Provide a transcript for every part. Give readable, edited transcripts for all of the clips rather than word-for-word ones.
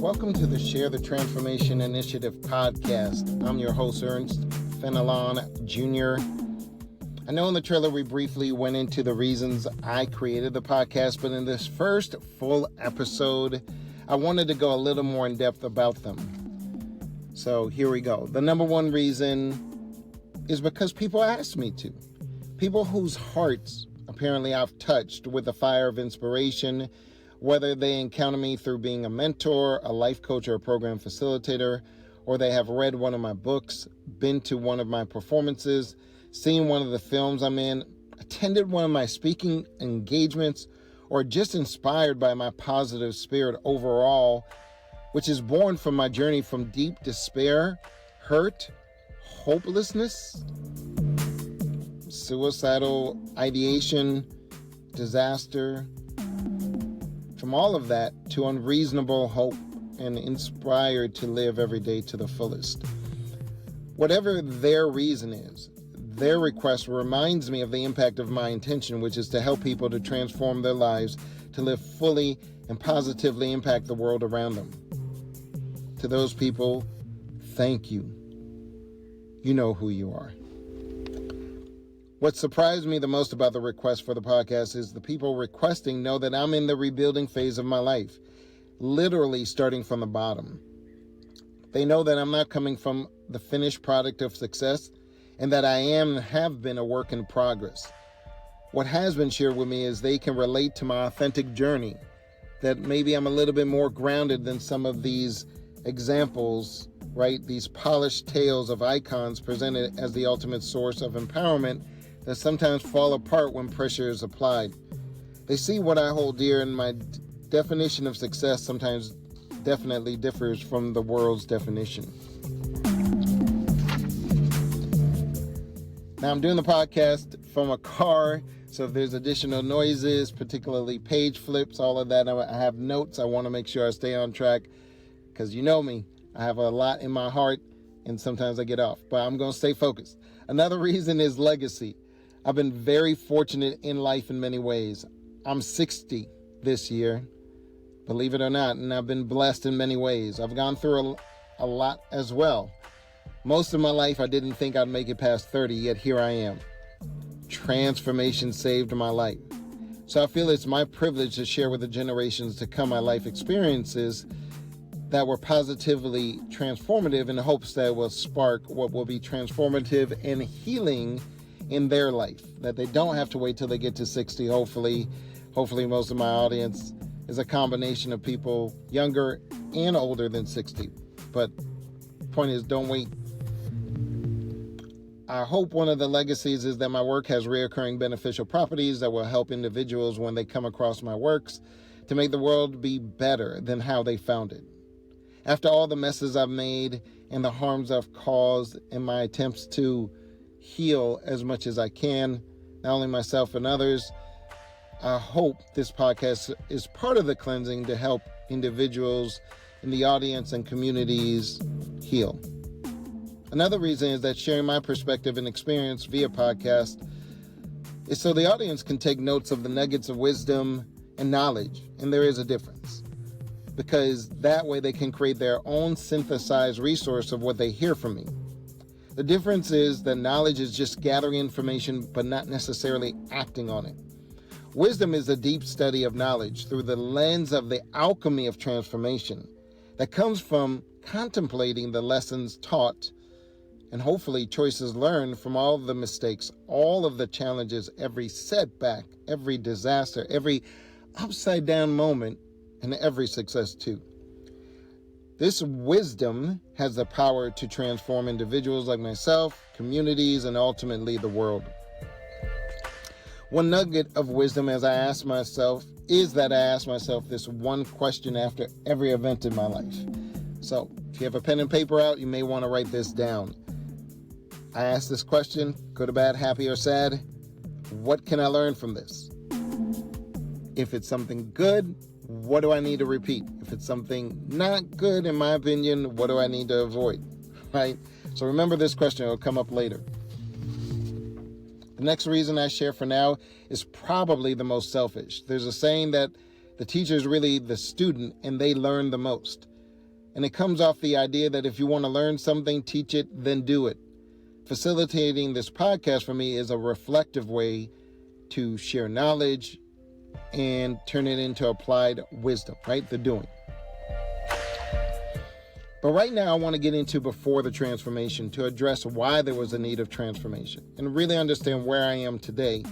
Welcome to the Share the Transformation Initiative podcast. I'm your host, Ernst Fenelon Jr. I know in the trailer we briefly went into the reasons I created the podcast, but in this first full episode, I wanted to go a little more in depth about them. So here we go. The number one reason is because people asked me to. People whose hearts apparently I've touched with the fire of inspiration, whether they encounter me through being a mentor, a life coach, or a program facilitator, or they have read one of my books, been to one of my performances, seen one of the films I'm in, attended one of my speaking engagements, or just inspired by my positive spirit overall, which is born from my journey from deep despair, hurt, hopelessness, suicidal ideation, disaster, from all of that to unreasonable hope and inspired to live every day to the fullest. Whatever their reason is, their request reminds me of the impact of my intention, which is to help people to transform their lives, to live fully and positively impact the world around them. To those people, thank you. You know who you are. What surprised me the most about the request for the podcast is the people requesting know that I'm in the rebuilding phase of my life, literally starting from the bottom. They know that I'm not coming from the finished product of success and that I am and have been a work in progress. What has been shared with me is they can relate to my authentic journey, that maybe I'm a little bit more grounded than some of these examples, right? These polished tales of icons presented as the ultimate source of empowerment that sometimes fall apart when pressure is applied. They see what I hold dear, and my definition of success sometimes definitely differs from the world's definition. Now, I'm doing the podcast from a car, so if there's additional noises, particularly page flips, all of that, I have notes. I want to make sure I stay on track because you know me, I have a lot in my heart and sometimes I get off, but I'm going to stay focused. Another reason is legacy. I've been very fortunate in life in many ways. I'm 60 this year, believe it or not, and I've been blessed in many ways. I've gone through a lot as well. Most of my life, I didn't think I'd make it past 30, yet here I am. Transformation saved my life. So I feel it's my privilege to share with the generations to come my life experiences that were positively transformative in hopes that it will spark what will be transformative and healing in their life, that they don't have to wait till they get to 60. Hopefully most of my audience is a combination of people younger and older than 60. But point is, don't wait. I hope one of the legacies is that my work has reoccurring beneficial properties that will help individuals when they come across my works to make the world be better than how they found it. After all the messes I've made and the harms I've caused in my attempts to heal as much as I can, not only myself and others, I hope this podcast is part of the cleansing to help individuals in the audience and communities heal. Another reason is that sharing my perspective and experience via podcast is so the audience can take notes of the nuggets of wisdom and knowledge, and there is a difference. Because that way they can create their own synthesized resource of what they hear from me. The difference is that knowledge is just gathering information but not necessarily acting on it. Wisdom is a deep study of knowledge through the lens of the alchemy of transformation that comes from contemplating the lessons taught and hopefully choices learned from all of the mistakes, all of the challenges, every setback, every disaster, every upside down moment, and every success too. This wisdom has the power to transform individuals like myself, communities, and ultimately the world. One nugget of wisdom is that I ask myself this one question after every event in my life. So if you have a pen and paper out, you may want to write this down. I ask this question, good or bad, happy or sad, what can I learn from this? If it's something good, what do I need to repeat? If it's something not good, in my opinion, what do I need to avoid? Right? So remember this question, it'll come up later. The next reason I share for now is probably the most selfish. There's a saying that the teacher is really the student and they learn the most. And it comes off the idea that if you want to learn something, teach it, then do it. Facilitating this podcast for me is a reflective way to share knowledge and turn it into applied wisdom, right? The doing. But right now I want to get into before the transformation to address why there was a need of transformation and really understand where I am today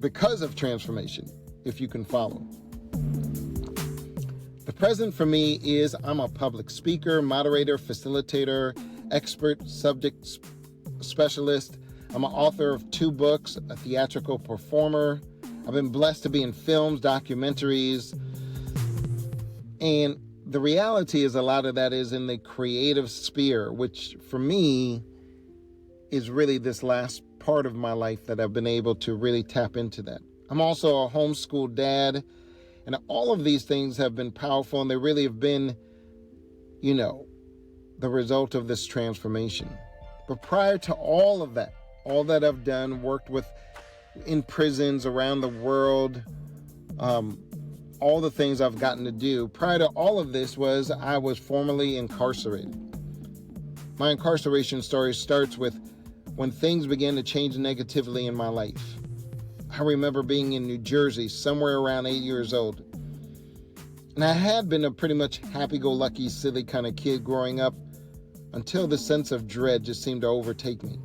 because of transformation, if you can follow. The present for me is I'm a public speaker, moderator, facilitator, expert, subject specialist. I'm an author of 2 books, a theatrical performer. I've been blessed to be in films, documentaries, and the reality is a lot of that is in the creative sphere, which for me is really this last part of my life that I've been able to really tap into that. I'm also a homeschool dad, and all of these things have been powerful, and they really have been, the result of this transformation. But prior to all that I've done, worked in prisons around the world, all the things I've gotten to do, prior to all of this I was formerly incarcerated. My incarceration story starts with when things began to change negatively in my life. I remember being in New Jersey, somewhere around 8 years old. And I had been a pretty much happy-go-lucky, silly kind of kid growing up until the sense of dread just seemed to overtake me.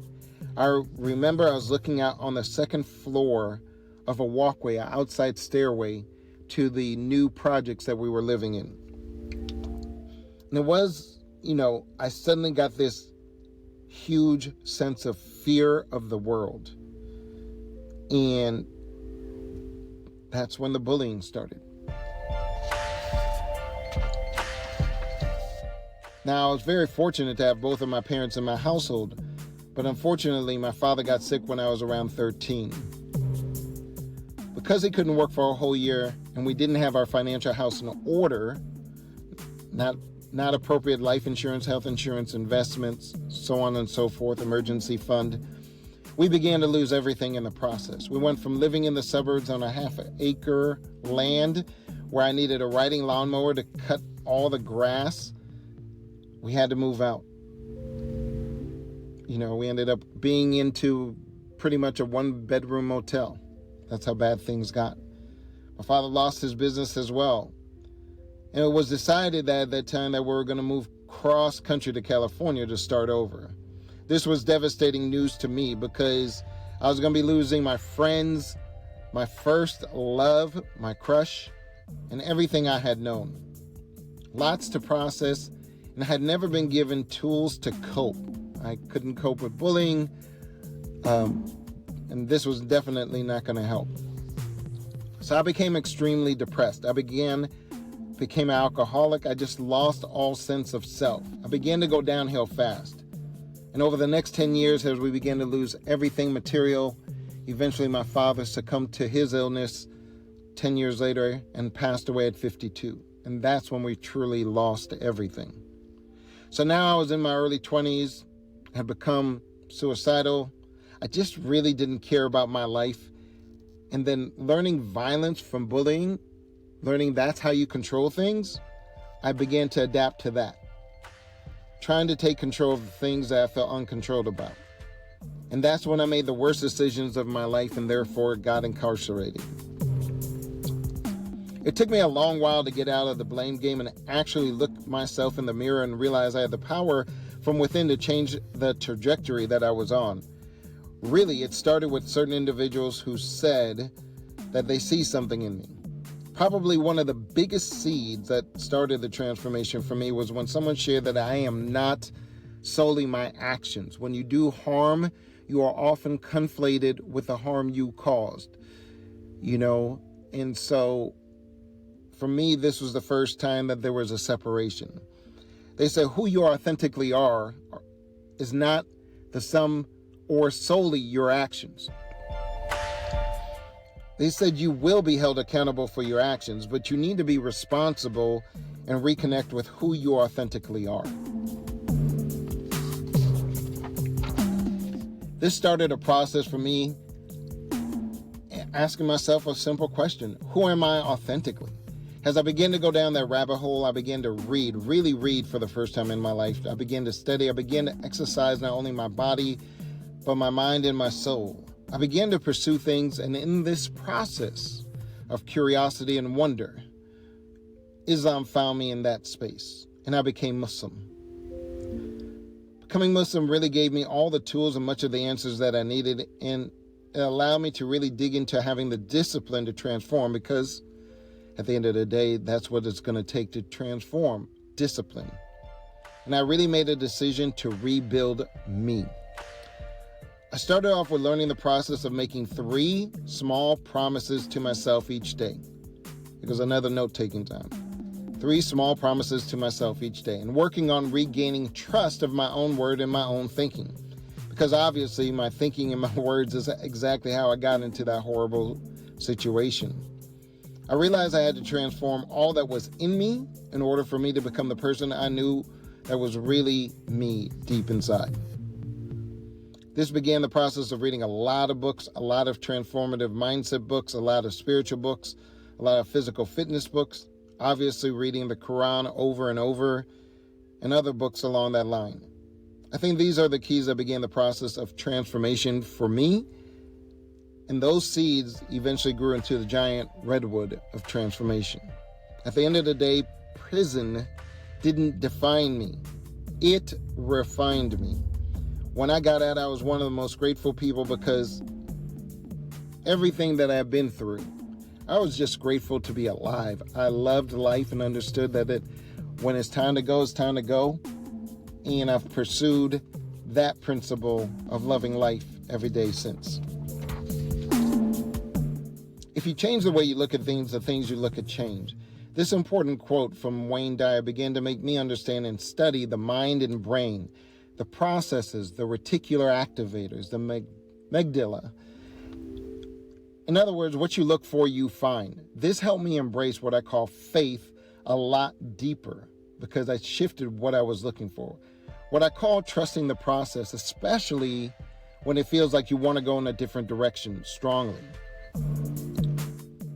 I remember I was looking out on the second floor of a walkway, an outside stairway, to the new projects that we were living in. And it was, I suddenly got this huge sense of fear of the world. And that's when the bullying started. Now, I was very fortunate to have both of my parents in my household, but unfortunately, my father got sick when I was around 13. Because he couldn't work for a whole year and we didn't have our financial house in order, not appropriate life insurance, health insurance, investments, so on and so forth, emergency fund, we began to lose everything in the process. We went from living in the suburbs on a half-acre land where I needed a riding lawnmower to cut all the grass. We had to move out. We ended up being into pretty much a 1-bedroom motel. That's how bad things got. My father lost his business as well. And it was decided that at that time that we were going to move cross country to California to start over. This was devastating news to me because I was going to be losing my friends, my first love, my crush, and everything I had known. Lots to process, and I had never been given tools to cope. I couldn't cope with bullying, and this was definitely not going to help. So I became extremely depressed. I became an alcoholic. I just lost all sense of self. I began to go downhill fast. And over the next 10 years, as we began to lose everything material, eventually my father succumbed to his illness 10 years later and passed away at 52. And that's when we truly lost everything. So now I was in my early 20s, had become suicidal. I just really didn't care about my life. And then learning violence from bullying, learning that's how you control things, I began to adapt to that. Trying to take control of the things that I felt uncontrolled about. And that's when I made the worst decisions of my life and therefore got incarcerated. It took me a long while to get out of the blame game and actually look myself in the mirror and realize I had the power from within to change the trajectory that I was on. Really, it started with certain individuals who said that they see something in me. Probably one of the biggest seeds that started the transformation for me was when someone shared that I am not solely my actions. When you do harm, you are often conflated with the harm you caused, and so for me, this was the first time that there was a separation. They say who you authentically are is not the sum or solely your actions. They said you will be held accountable for your actions, but you need to be responsible and reconnect with who you authentically are. This started a process for me asking myself a simple question. Who am I authentically? As I began to go down that rabbit hole, I began to really read for the first time in my life. I began to study. I began to exercise not only my body, but my mind and my soul. I began to pursue things, and in this process of curiosity and wonder, Islam found me in that space, and I became Muslim. Becoming Muslim really gave me all the tools and much of the answers that I needed, and it allowed me to really dig into having the discipline to transform, because at the end of the day, that's what it's going to take to transform: discipline. And I really made a decision to rebuild me. I started off with learning the process of making 3 small promises to myself each day. It was another note-taking time. 3 small promises to myself each day, and working on regaining trust of my own word and my own thinking. Because obviously my thinking and my words is exactly how I got into that horrible situation. I realized I had to transform all that was in me in order for me to become the person I knew that was really me deep inside. This began the process of reading a lot of books, a lot of transformative mindset books, a lot of spiritual books, a lot of physical fitness books, obviously reading the Quran over and over, and other books along that line. I think these are the keys that began the process of transformation for me, and those seeds eventually grew into the giant redwood of transformation. At the end of the day, prison didn't define me. It refined me. When I got out, I was one of the most grateful people, because everything that I've been through, I was just grateful to be alive. I loved life and understood that when it's time to go, it's time to go. And I've pursued that principle of loving life every day since. If you change the way you look at things, the things you look at change. This important quote from Wayne Dyer began to make me understand and study the mind and brain, the processes, the reticular activators, the amygdala. In other words, what you look for, you find. This helped me embrace what I call faith a lot deeper, because I shifted what I was looking for. What I call trusting the process, especially when it feels like you want to go in a different direction strongly.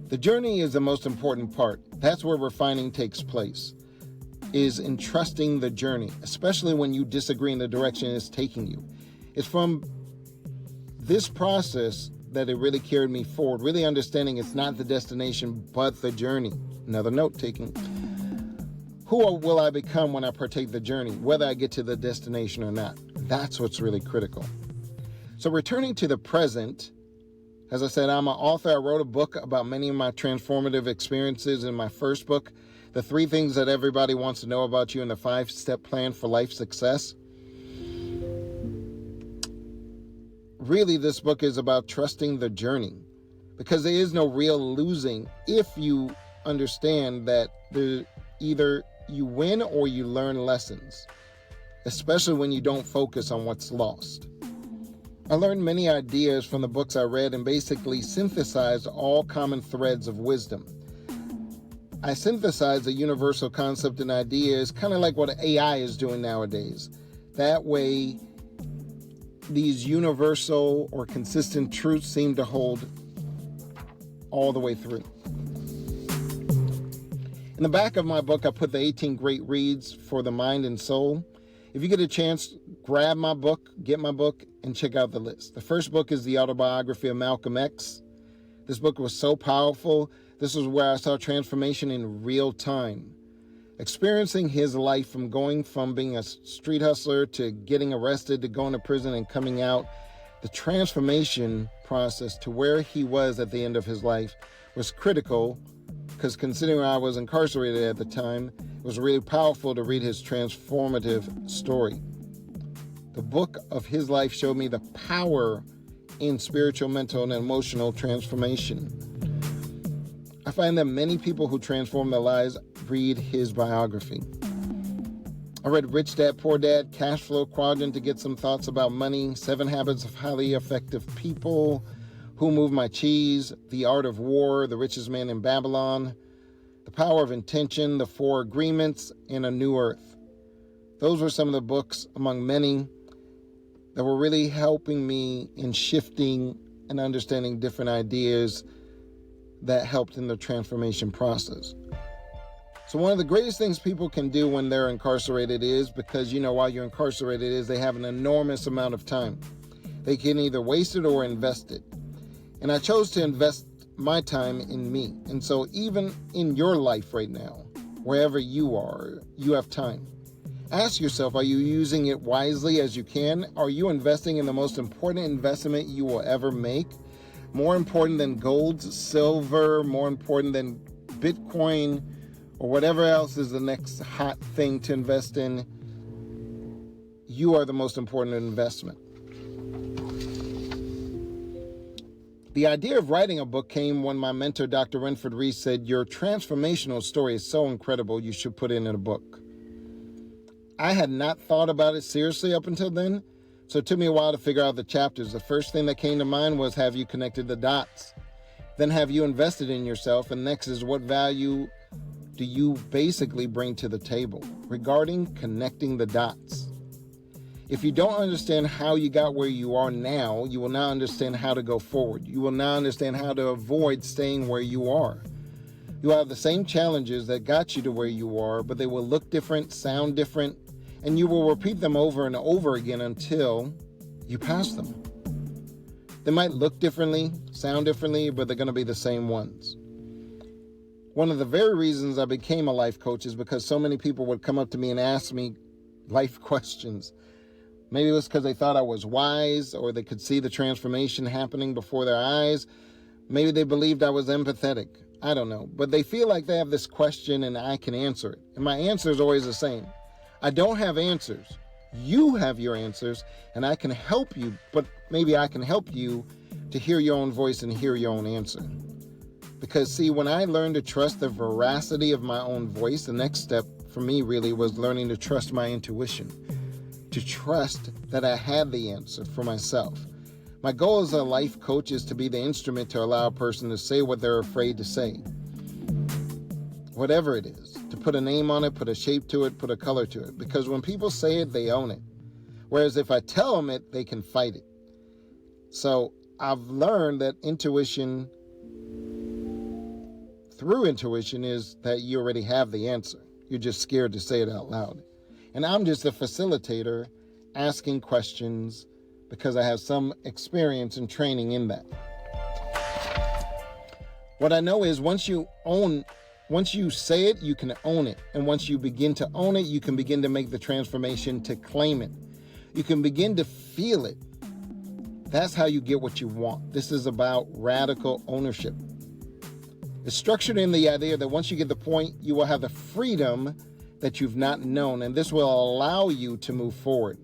The journey is the most important part. That's where refining takes place, is in trusting the journey, especially when you disagree in the direction it's taking you. It's from this process that it really carried me forward, really understanding it's not the destination, but the journey. Another note taking. Who will I become when I partake the journey, whether I get to the destination or not? That's what's really critical. So returning to the present, as I said, I'm an author. I wrote a book about many of my transformative experiences in my first book, The 3 Things That Everybody Wants to Know About You and the 5-Step Plan for Life Success. Really, this book is about trusting the journey, because there is no real losing if you understand that either you win or you learn lessons, especially when you don't focus on what's lost. I learned many ideas from the books I read and basically synthesized all common threads of wisdom. I synthesized a universal concept and ideas, kind of like what AI is doing nowadays. That way, these universal or consistent truths seem to hold all the way through. In the back of my book, I put the 18 great reads for the mind and soul. If you get a chance, grab my book, get my book, and check out the list. The first book is the autobiography of Malcolm X. This book was so powerful. This is where I saw transformation in real time. Experiencing his life from going from being a street hustler to getting arrested to going to prison and coming out, the transformation process to where he was at the end of his life was critical, because considering I was incarcerated at the time, it was really powerful to read his transformative story. The book of his life showed me the power in spiritual, mental, and emotional transformation. I find that many people who transform their lives read his biography. I read Rich Dad, Poor Dad, Cash Flow Quadrant to get some thoughts about money, 7 Habits of Highly Effective People, Who Moved My Cheese, The Art of War, The Richest Man in Babylon, The Power of Intention, The 4 Agreements, and A New Earth. Those were some of the books among many that were really helping me in shifting and understanding different ideas that helped in the transformation process. So one of the greatest things people can do when they're incarcerated is, because, while you're incarcerated, is they have an enormous amount of time. They can either waste it or invest it. And I chose to invest my time in me. And so even in your life right now, wherever you are, you have time. Ask yourself, are you using it wisely as you can? Are you investing in the most important investment you will ever make? More important than gold, silver, more important than Bitcoin, or whatever else is the next hot thing to invest in. You are the most important investment. The idea of writing a book came when my mentor, Dr. Renford Reese, said, your transformational story is so incredible, you should put it in a book. I had not thought about it seriously up until then, so it took me a while to figure out the chapters. The first thing that came to mind was, have you connected the dots? Then have you invested in yourself? And next is, what value do you basically bring to the table regarding connecting the dots? If you don't understand how you got where you are now, you will not understand how to go forward. You will not understand how to avoid staying where you are. You will have the same challenges that got you to where you are, but they will look different, sound different, and you will repeat them over and over again until you pass them. They might look differently, sound differently, but they're going to be the same ones. One of the very reasons I became a life coach is because so many people would come up to me and ask me life questions. Maybe it was because they thought I was wise, or they could see the transformation happening before their eyes. Maybe they believed I was empathetic. I don't know. But they feel like they have this question and I can answer it. And my answer is always the same. I don't have answers. You have your answers, and I can help you, but maybe I can help you to hear your own voice and hear your own answer. Because, see, when I learned to trust the veracity of my own voice, the next step for me really was learning to trust my intuition, to trust that I had the answer for myself. My goal as a life coach is to be the instrument to allow a person to say what they're afraid to say. Whatever it is, to put a name on it, put a shape to it, put a color to it. Because when people say it, they own it. Whereas if I tell them it, they can fight it. So I've learned that through intuition is that you already have the answer. You're just scared to say it out loud. And I'm just a facilitator asking questions because I have some experience and training in that. What I know is once you say it, you can own it. And once you begin to own it, you can begin to make the transformation to claim it. You can begin to feel it. That's how you get what you want. This is about radical ownership. It's structured in the idea that once you get the point, you will have the freedom that you've not known, and this will allow you to move forward.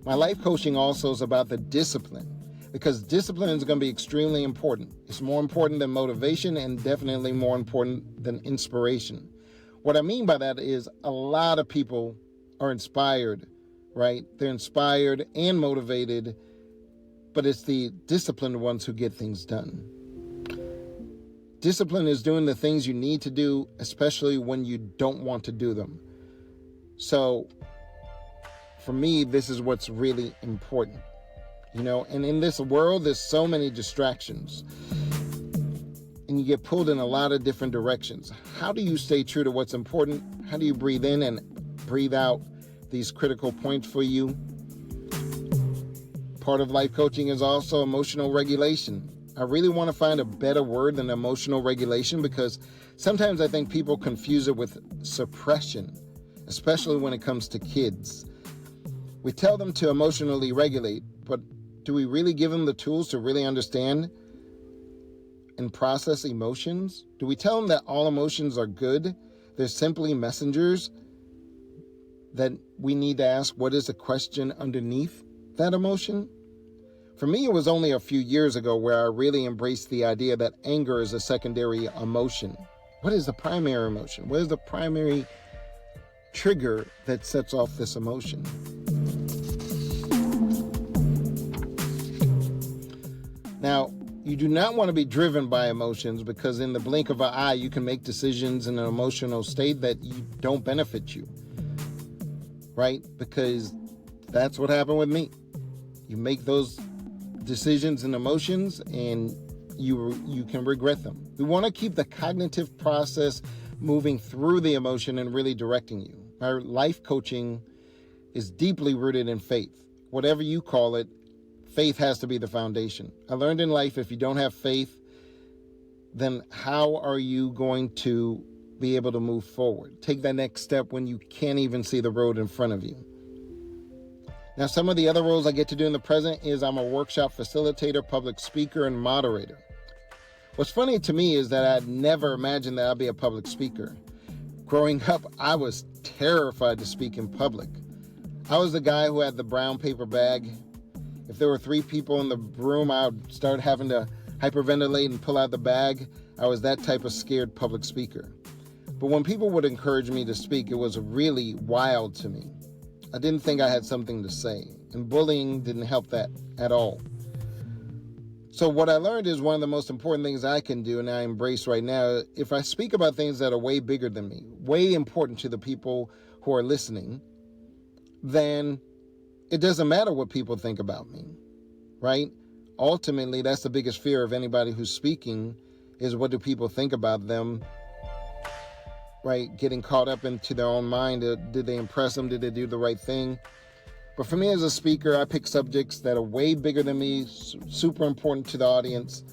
My life coaching also is about the discipline, because discipline is going to be extremely important. It's more important than motivation and definitely more important than inspiration. What I mean by that is a lot of people are inspired, right? They're inspired and motivated, but it's the disciplined ones who get things done. Discipline is doing the things you need to do, especially when you don't want to do them. So for me, this is what's really important, and in this world, there's so many distractions and you get pulled in a lot of different directions. How do you stay true to what's important? How do you breathe in and breathe out these critical points for you? Part of life coaching is also emotional regulation. I really want to find a better word than emotional regulation, because sometimes I think people confuse it with suppression, especially when it comes to kids. We tell them to emotionally regulate, but do we really give them the tools to really understand and process emotions? Do we tell them that all emotions are good? They're simply messengers that we need to ask, what is the question underneath that emotion? For me, it was only a few years ago where I really embraced the idea that anger is a secondary emotion. What is the primary emotion? What is the primary trigger that sets off this emotion? Now, you do not want to be driven by emotions, because in the blink of an eye, you can make decisions in an emotional state that don't benefit you, right? Because that's what happened with me. You make those decisions and emotions, and you can regret them. We want to keep the cognitive process moving through the emotion and really directing you. My life coaching is deeply rooted in faith. Whatever you call it, faith has to be the foundation. I learned in life, if you don't have faith, then how are you going to be able to move forward? Take that next step when you can't even see the road in front of you. Now, some of the other roles I get to do in the present is I'm a workshop facilitator, public speaker, and moderator. What's funny to me is that I'd never imagined that I'd be a public speaker. Growing up, I was terrified to speak in public. I was the guy who had the brown paper bag. If there were 3 people in the room, I would start having to hyperventilate and pull out the bag. I was that type of scared public speaker. But when people would encourage me to speak, it was really wild to me. I didn't think I had something to say, and bullying didn't help that at all. So what I learned is one of the most important things I can do, and I embrace right now, if I speak about things that are way bigger than me, way important to the people who are listening, then it doesn't matter what people think about me, right? Ultimately, that's the biggest fear of anybody who's speaking, is what do people think about them, right? Getting caught up into their own mind. Did they impress them? Did they do the right thing? But for me as a speaker, I pick subjects that are way bigger than me, super important to the audience.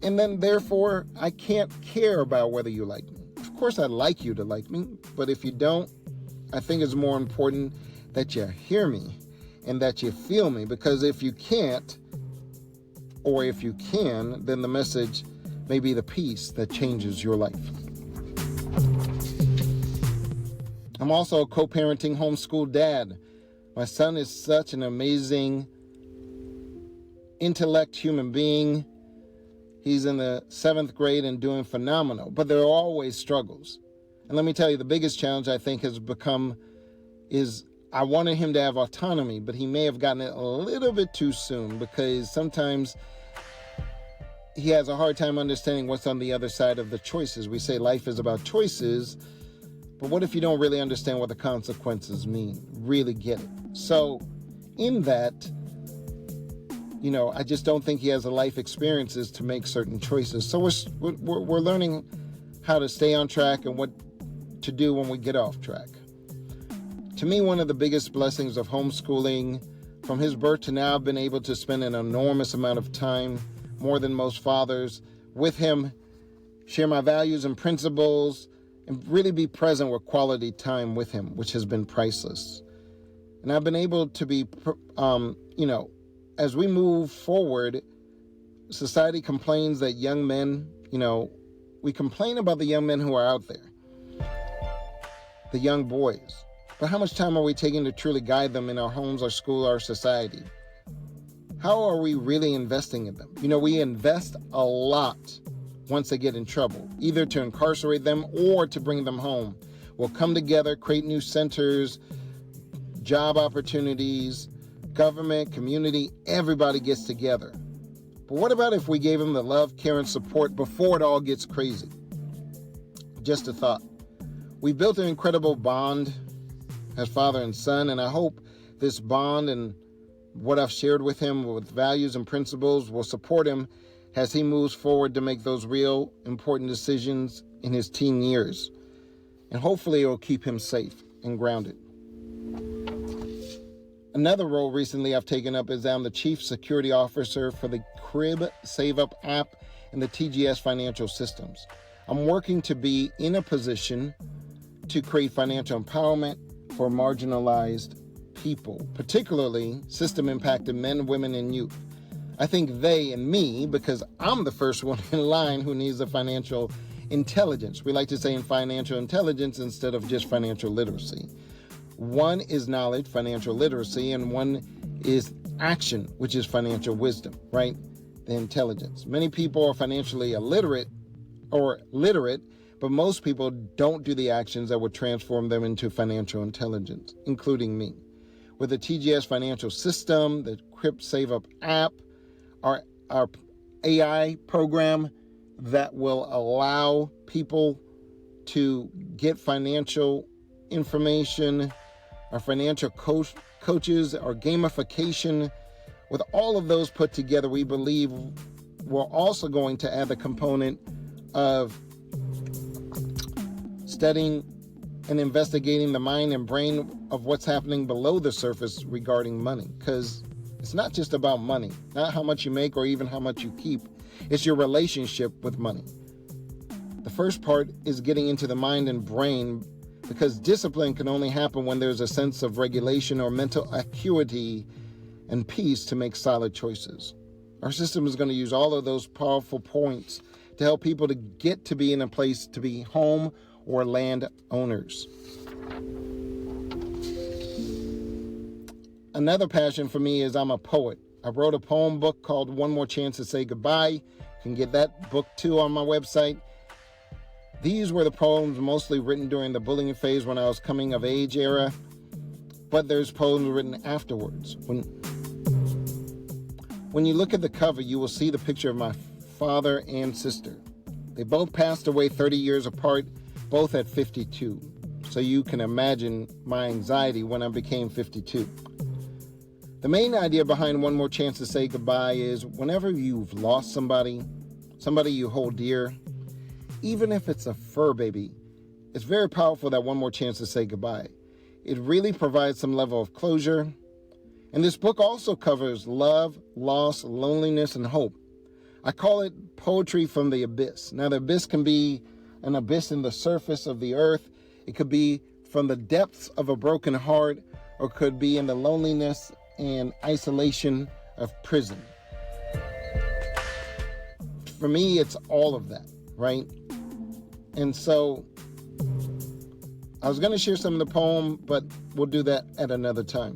And then therefore, I can't care about whether you like me. Of course, I'd like you to like me, but if you don't, I think it's more important that you hear me and that you feel me, because if you can't, or if you can, then the message may be the piece that changes your life. I'm also a co-parenting homeschool dad. My son is such an amazing intellect human being. He's in the 7th grade and doing phenomenal, but there are always struggles. And let me tell you, the biggest challenge I think has become is I wanted him to have autonomy, but he may have gotten it a little bit too soon, because sometimes he has a hard time understanding what's on the other side of the choices. We say life is about choices, but what if you don't really understand what the consequences mean? Really get it. So in that, I just don't think he has the life experiences to make certain choices. So we're learning how to stay on track and what to do when we get off track. To me, one of the biggest blessings of homeschooling, from his birth to now, I've been able to spend an enormous amount of time, more than most fathers, with him, share my values and principles, and really be present with quality time with him, which has been priceless. And I've been able to be, as we move forward, society complains that young men, we complain about the young men who are out there, the young boys. But how much time are we taking to truly guide them in our homes, our school, our society? How are we really investing in them? We invest a lot once they get in trouble, either to incarcerate them or to bring them home. We'll come together, create new centers, job opportunities, government, community, everybody gets together. But what about if we gave them the love, care, and support before it all gets crazy? Just a thought. We built an incredible bond as father and son, and I hope this bond and what I've shared with him with values and principles will support him as he moves forward to make those real important decisions in his teen years. And hopefully it will keep him safe and grounded. Another role recently I've taken up is I'm the Chief Security Officer for the Crib Save Up app and the TGS financial systems. I'm working to be in a position to create financial empowerment for marginalized people, particularly system-impacted men, women, and youth. I think they and me, because I'm the first one in line who needs the financial intelligence. We like to say in financial intelligence instead of just financial literacy. One is knowledge, financial literacy, and one is action, which is financial wisdom, right? The intelligence. Many people are financially illiterate or literate, but most people don't do the actions that would transform them into financial intelligence, including me. With the TGS financial system, the Crib Save Up app, our AI program that will allow people to get financial information, our financial coaches, our gamification. With all of those put together, we believe we're also going to add the component of studying and investigating the mind and brain of what's happening below the surface regarding money. Because it's not just about money, not how much you make or even how much you keep. It's your relationship with money. The first part is getting into the mind and brain, because discipline can only happen when there's a sense of regulation or mental acuity and peace to make solid choices. Our system is going to use all of those powerful points to help people to get to be in a place to be home or land owners. Another passion for me is I'm a poet. I wrote a poem book called One More Chance to Say Goodbye. You can get that book too on my website. These were the poems mostly written during the bullying phase when I was coming of age era, but there's poems written afterwards. When you look at the cover, you will see the picture of my father and sister. They both passed away 30 years apart, both at 52. So you can imagine my anxiety when I became 52. The main idea behind One More Chance to Say Goodbye is whenever you've lost somebody you hold dear, even if it's a fur baby, it's very powerful that one more chance to say goodbye. It really provides some level of closure. And this book also covers love, loss, loneliness, and hope. I call it poetry from the abyss. Now, the abyss can be an abyss in the surface of the earth. It could be from the depths of a broken heart, or it could be in the loneliness and isolation of prison. For me, it's all of that, right? And so I was going to share some of the poem, but we'll do that at another time.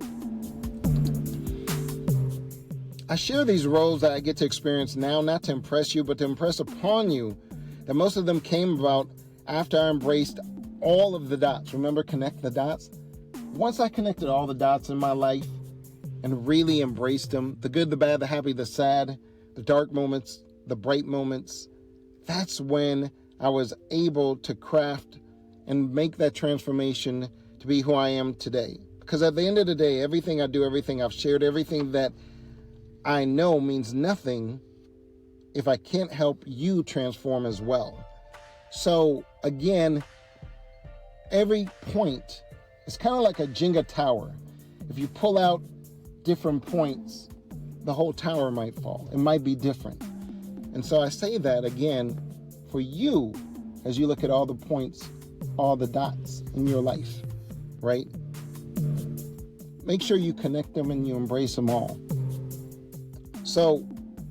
I share these roles that I get to experience now, not to impress you, but to impress upon you that most of them came about after I embraced all of the dots. Remember, connect the dots? Once I connected all the dots in my life and really embraced them, the good, the bad, the happy, the sad, the dark moments, the bright moments, that's when I was able to craft and make that transformation to be who I am today. Because at the end of the day, everything I do, everything I've shared, everything that I know means nothing if I can't help you transform as well. So again, every point is kind of like a Jenga tower. If you pull out different points, the whole tower might fall. It might be different. And so I say that again for you as you look at all the points, all the dots in your life, right? Make sure you connect them and you embrace them all. So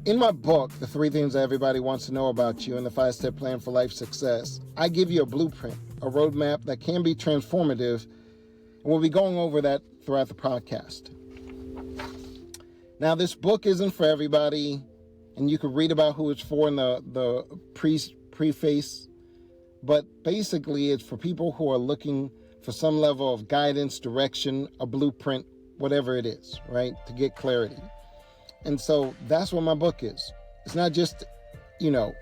in my book, The 3 Things That Everybody Wants to Know About You and the 5-Step Plan for Life Success, I give you a blueprint, a roadmap that can be transformative, and we'll be going over that throughout the podcast. Now, this book isn't for everybody, and you can read about who it's for in the preface, but basically it's for people who are looking for some level of guidance, direction, a blueprint, whatever it is, right, to get clarity. And so that's what my book is. It's not just, it's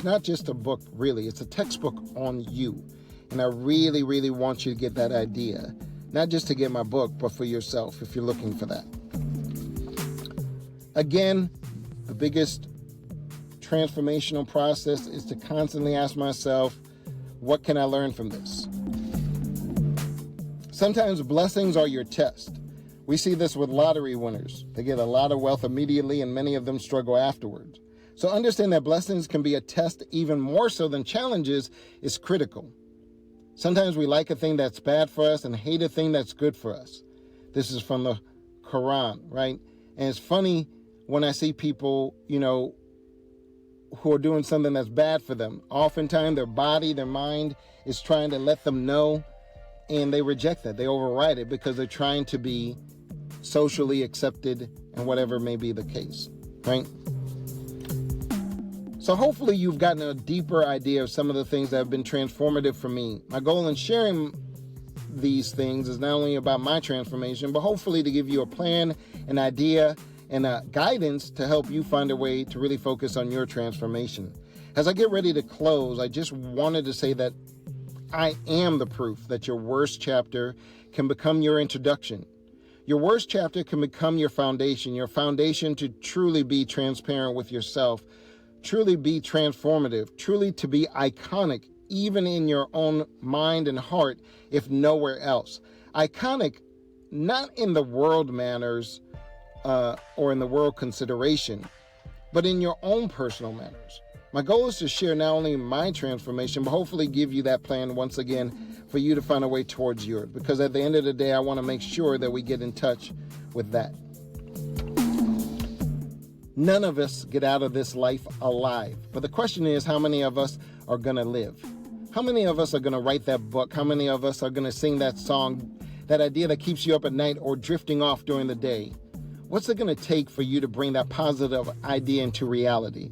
not just a book, really. It's a textbook on you. And I really, really want you to get that idea. Not just to get my book, but for yourself, if you're looking for that. Again, the biggest transformational process is to constantly ask myself, what can I learn from this? Sometimes blessings are your test. We see this with lottery winners. They get a lot of wealth immediately, and many of them struggle afterwards. So understand that blessings can be a test even more so than challenges is critical. Sometimes we like a thing that's bad for us and hate a thing that's good for us. This is from the Quran, right? And it's funny when I see people, who are doing something that's bad for them. Oftentimes their body, their mind is trying to let them know, and they reject that. They override it because they're trying to be socially accepted and whatever may be the case, right? So hopefully you've gotten a deeper idea of some of the things that have been transformative for me. My goal in sharing these things is not only about my transformation, but hopefully to give you a plan, an idea, and a guidance to help you find a way to really focus on your transformation. As I get ready to close, I just wanted to say that I am the proof that your worst chapter can become your introduction. Your worst chapter can become your foundation to truly be transparent with yourself, truly be transformative, truly to be iconic even in your own mind and heart, if nowhere else. Iconic, not in the world manners or in the world consideration, but in your own personal manners. My goal is to share not only my transformation, but hopefully give you that plan once again for you to find a way towards yours. Because at the end of the day, I want to make sure that we get in touch with that. None of us get out of this life alive. But the question is, how many of us are going to live? How many of us are going to write that book? How many of us are going to sing that song, that idea that keeps you up at night or drifting off during the day? What's it going to take for you to bring that positive idea into reality?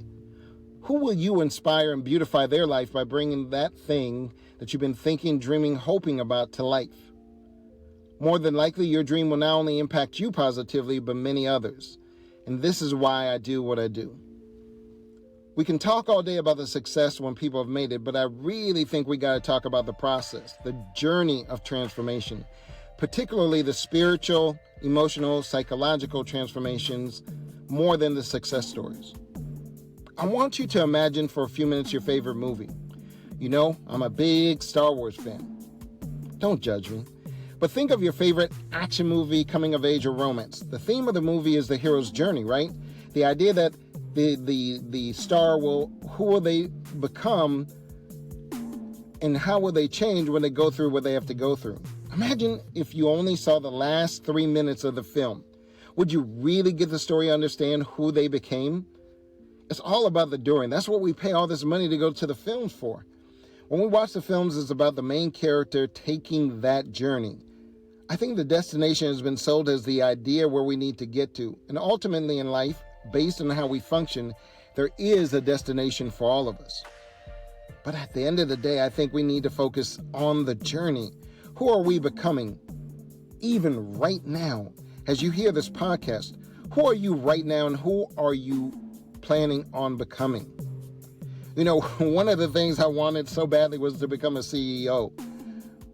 Who will you inspire and beautify their life by bringing that thing that you've been thinking, dreaming, hoping about to life? More than likely, your dream will not only impact you positively, but many others. And this is why I do what I do. We can talk all day about the success when people have made it, but I really think we got to talk about the process, the journey of transformation, particularly the spiritual, emotional, psychological transformations, more than the success stories. I want you to imagine for a few minutes your favorite movie. You know, I'm a big Star Wars fan. Don't judge me. But think of your favorite action movie, coming of age, or romance. The theme of the movie is the hero's journey, right? The idea that the star who will they become and how will they change when they go through what they have to go through. Imagine if you only saw the last 3 minutes of the film. Would you really get the story, understand who they became? It's all about the doing. That's what we pay all this money to go to the films for. When we watch the films, it's about the main character taking that journey. I think the destination has been sold as the idea where we need to get to. And ultimately in life, based on how we function, there is a destination for all of us. But at the end of the day, I think we need to focus on the journey. Who are we becoming? Even right now, as you hear this podcast, who are you right now and who are you planning on becoming? You know, one of the things I wanted so badly was to become a CEO.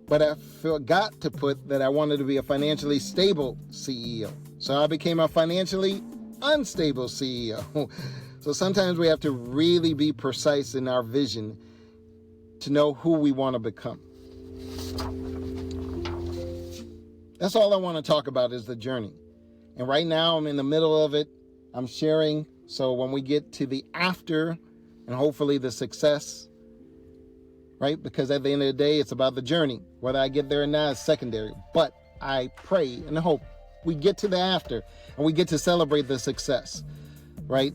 But I forgot to put that I wanted to be a financially stable CEO. So I became a financially unstable CEO. So sometimes we have to really be precise in our vision to know who we want to become. That's all I want to talk about is the journey. And right now I'm in the middle of it. I'm sharing. So when we get to the after and hopefully the success, right? Because at the end of the day, it's about the journey. Whether I get there or not is secondary. But I pray and hope we get to the after and we get to celebrate the success, right?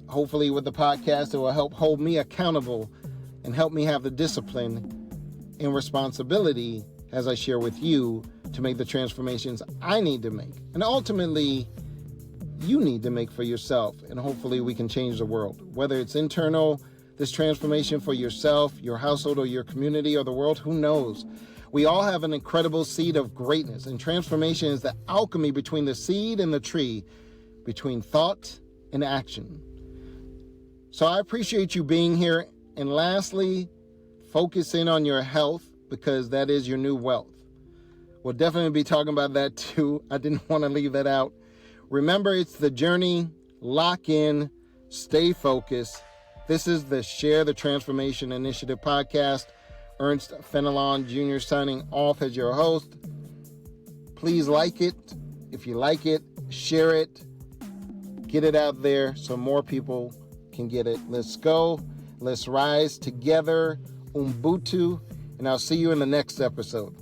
Hopefully with the podcast, it will help hold me accountable and help me have the discipline and responsibility as I share with you to make the transformations I need to make. And ultimately, you need to make for yourself. And hopefully we can change the world. Whether it's internal, this transformation for yourself, your household, or your community, or the world, who knows? We all have an incredible seed of greatness. And transformation is the alchemy between the seed and the tree, between thought and action. So I appreciate you being here. And lastly, focus in on your health, because that is your new wealth. We'll definitely be talking about that too. I didn't want to leave that out. Remember, it's the journey. Lock in. Stay focused. This is the Share the Transformation Initiative podcast. Ernst Fenelon Jr. signing off as your host. Please like it. If you like it, share it. Get it out there so more people can get it. Let's go. Let's rise together. Ubuntu. And I'll see you in the next episode.